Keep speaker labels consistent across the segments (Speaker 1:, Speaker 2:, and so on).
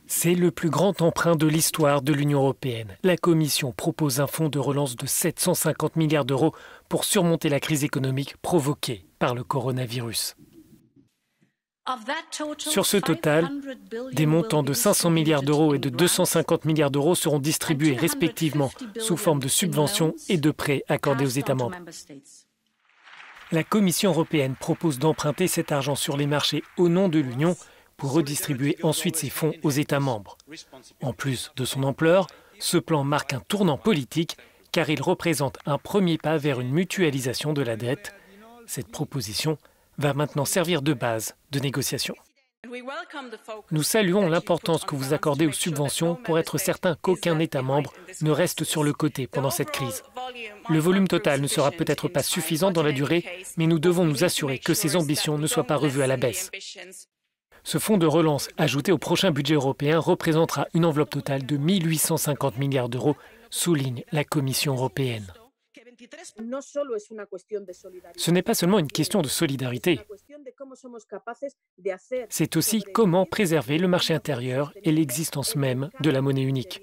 Speaker 1: C'est le plus grand emprunt de l'histoire de l'Union européenne. La Commission propose un fonds de relance de 750 milliards d'euros pour surmonter la crise économique provoquée par le coronavirus. Sur ce total, des montants de 500 milliards d'euros et de 250 milliards d'euros seront distribués respectivement sous forme de subventions et de prêts accordés aux États membres. La Commission européenne propose d'emprunter cet argent sur les marchés au nom de l'Union pour redistribuer ensuite ces fonds aux États membres. En plus de son ampleur, ce plan marque un tournant politique car il représente un premier pas vers une mutualisation de la dette. Cette proposition va maintenant servir de base de négociation. Nous saluons l'importance que vous accordez aux subventions pour être certain qu'aucun État membre ne reste sur le côté pendant cette crise. Le volume total ne sera peut-être pas suffisant dans la durée, mais nous devons nous assurer que ces ambitions ne soient pas revues à la baisse. Ce fonds de relance ajouté au prochain budget européen représentera une enveloppe totale de 1 850 milliards d'euros, souligne la Commission européenne. Ce n'est pas seulement une question de solidarité. C'est aussi comment préserver le marché intérieur et l'existence même de la monnaie unique.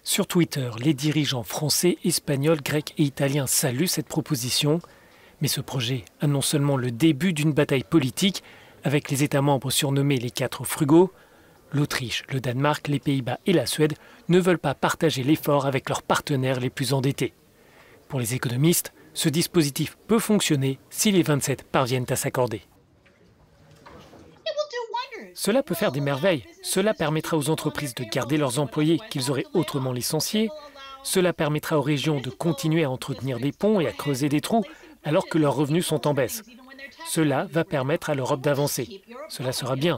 Speaker 1: Sur Twitter, les dirigeants français, espagnols, grecs et italiens saluent cette proposition. Mais ce projet annonce seulement le début d'une bataille politique avec les États membres surnommés les 4 frugaux. L'Autriche, le Danemark, les Pays-Bas et la Suède ne veulent pas partager l'effort avec leurs partenaires les plus endettés. Pour les économistes, ce dispositif peut fonctionner si les 27 parviennent à s'accorder. Cela peut faire des merveilles. Cela permettra aux entreprises de garder leurs employés qu'ils auraient autrement licenciés. Cela permettra aux régions de continuer à entretenir des ponts et à creuser des trous alors que leurs revenus sont en baisse. Cela va permettre à l'Europe d'avancer. Cela sera bien.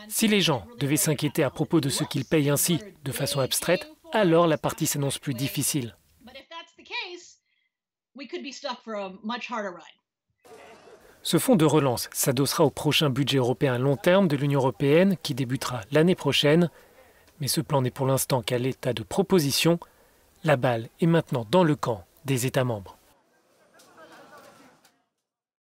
Speaker 1: Si les gens devaient s'inquiéter à propos de ce qu'ils payent ainsi de façon abstraite, alors la partie s'annonce plus difficile. Ce fonds de relance s'adossera au prochain budget européen à long terme de l'Union européenne qui débutera l'année prochaine. Mais ce plan n'est pour l'instant qu'à l'état de proposition. La balle est maintenant dans le camp des États membres.